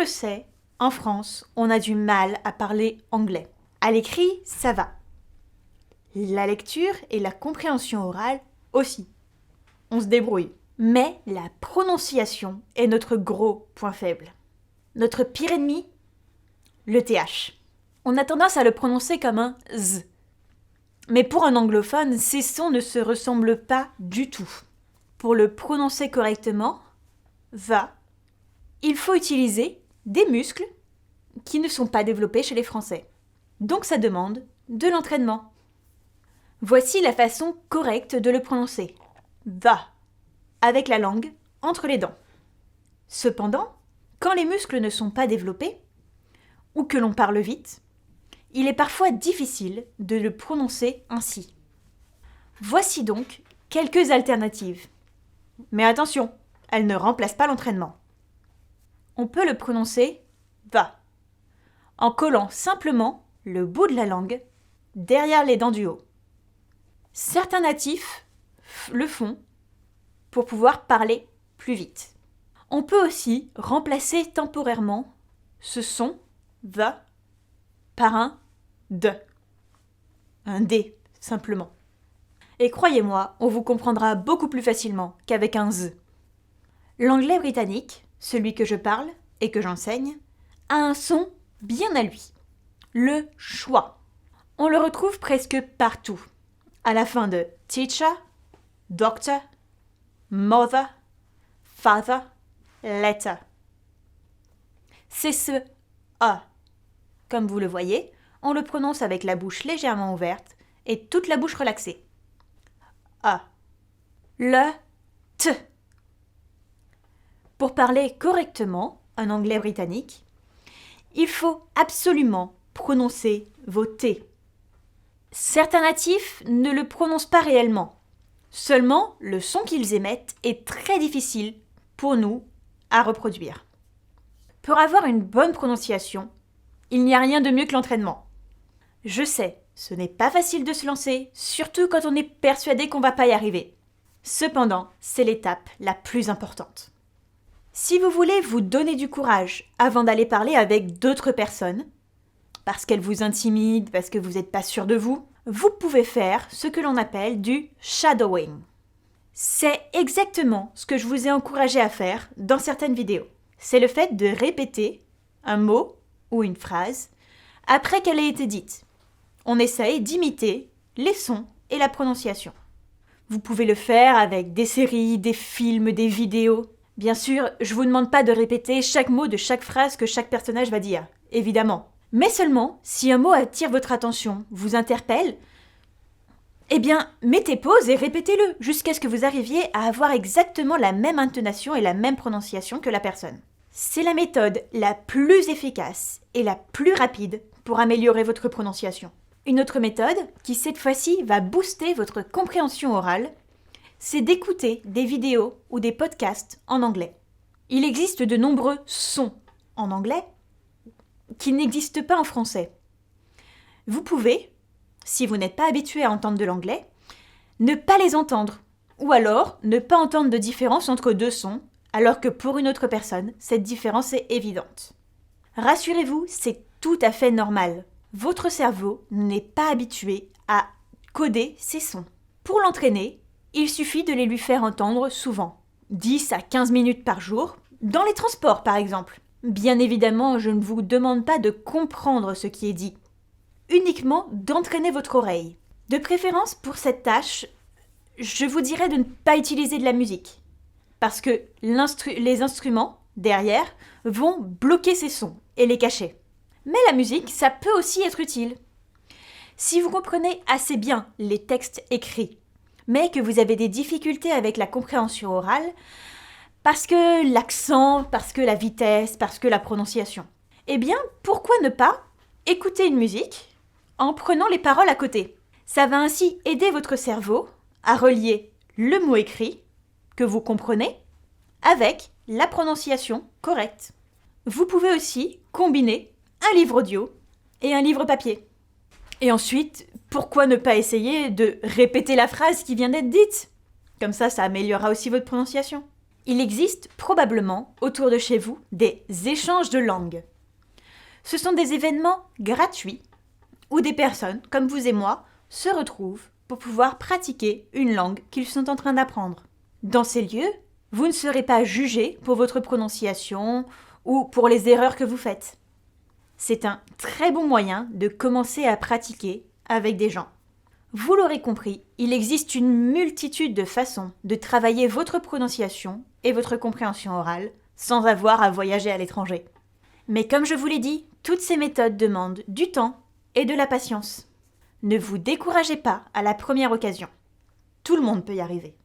le sait, en France, on a du mal à parler anglais. À l'écrit, ça va. La lecture et la compréhension orale aussi. On se débrouille. Mais la prononciation est notre gros point faible. Notre pire ennemi, le TH. On a tendance à le prononcer comme un Z. Mais pour un anglophone, ces sons ne se ressemblent pas du tout. Pour le prononcer correctement, va, il faut utiliser des muscles qui ne sont pas développés chez les Français. Donc ça demande de l'entraînement. Voici la façon correcte de le prononcer. Va, avec la langue entre les dents. Cependant, quand les muscles ne sont pas développés, ou que l'on parle vite, il est parfois difficile de le prononcer ainsi. Voici donc quelques alternatives. Mais attention, elles ne remplacent pas l'entraînement. On peut le prononcer va, en collant simplement le bout de la langue derrière les dents du haut. Certains natifs le font pour pouvoir parler plus vite. On peut aussi remplacer temporairement ce son va par un D. Un D, simplement. Et croyez-moi, on vous comprendra beaucoup plus facilement qu'avec un Z. L'anglais britannique, celui que je parle et que j'enseigne, a un son bien à lui. Le schwa. On le retrouve presque partout. À la fin de teacher, doctor, mother, father, letter. C'est ce A. Comme vous le voyez, on le prononce avec la bouche légèrement ouverte et toute la bouche relaxée. A. Le T. Pour parler correctement un anglais britannique, il faut absolument prononcer vos T. Certains natifs ne le prononcent pas réellement. Seulement, le son qu'ils émettent est très difficile pour nous à reproduire. Pour avoir une bonne prononciation, il n'y a rien de mieux que l'entraînement. Je sais, ce n'est pas facile de se lancer, surtout quand on est persuadé qu'on ne va pas y arriver. Cependant, c'est l'étape la plus importante. Si vous voulez vous donner du courage avant d'aller parler avec d'autres personnes, parce qu'elles vous intimident, parce que vous n'êtes pas sûr de vous, vous pouvez faire ce que l'on appelle du shadowing. C'est exactement ce que je vous ai encouragé à faire dans certaines vidéos. C'est le fait de répéter un mot ou une phrase après qu'elle ait été dite. On essaye d'imiter les sons et la prononciation. Vous pouvez le faire avec des séries, des films, des vidéos. Bien sûr, je ne vous demande pas de répéter chaque mot de chaque phrase que chaque personnage va dire, évidemment. Mais seulement, si un mot attire votre attention, vous interpelle, eh bien, mettez pause et répétez-le jusqu'à ce que vous arriviez à avoir exactement la même intonation et la même prononciation que la personne. C'est la méthode la plus efficace et la plus rapide pour améliorer votre prononciation. Une autre méthode, qui cette fois-ci va booster votre compréhension orale, c'est d'écouter des vidéos ou des podcasts en anglais. Il existe de nombreux sons en anglais qui n'existent pas en français. Vous pouvez, si vous n'êtes pas habitué à entendre de l'anglais, ne pas les entendre, ou alors ne pas entendre de différence entre deux sons, alors que pour une autre personne, cette différence est évidente. Rassurez-vous, c'est tout à fait normal. Votre cerveau n'est pas habitué à coder ces sons. Pour l'entraîner, il suffit de les lui faire entendre souvent, 10 à 15 minutes par jour, dans les transports par exemple. Bien évidemment, je ne vous demande pas de comprendre ce qui est dit, uniquement d'entraîner votre oreille. De préférence pour cette tâche, je vous dirais de ne pas utiliser de la musique, parce que les instruments, derrière, vont bloquer ces sons et les cacher. Mais la musique, ça peut aussi être utile. Si vous comprenez assez bien les textes écrits, mais que vous avez des difficultés avec la compréhension orale, parce que l'accent, parce que la vitesse, parce que la prononciation, eh bien, pourquoi ne pas écouter une musique en prenant les paroles à côté ? Ça va ainsi aider votre cerveau à relier le mot écrit, que vous comprenez, avec la prononciation correcte. Vous pouvez aussi combiner un livre audio et un livre papier. Et ensuite, pourquoi ne pas essayer de répéter la phrase qui vient d'être dite ? Comme ça améliorera aussi votre prononciation. Il existe probablement autour de chez vous des échanges de langues. Ce sont des événements gratuits où des personnes, comme vous et moi, se retrouvent pour pouvoir pratiquer une langue qu'ils sont en train d'apprendre. Dans ces lieux, vous ne serez pas jugé pour votre prononciation ou pour les erreurs que vous faites. C'est un très bon moyen de commencer à pratiquer avec des gens. Vous l'aurez compris, il existe une multitude de façons de travailler votre prononciation et votre compréhension orale sans avoir à voyager à l'étranger. Mais comme je vous l'ai dit, toutes ces méthodes demandent du temps et de la patience. Ne vous découragez pas à la première occasion. Tout le monde peut y arriver.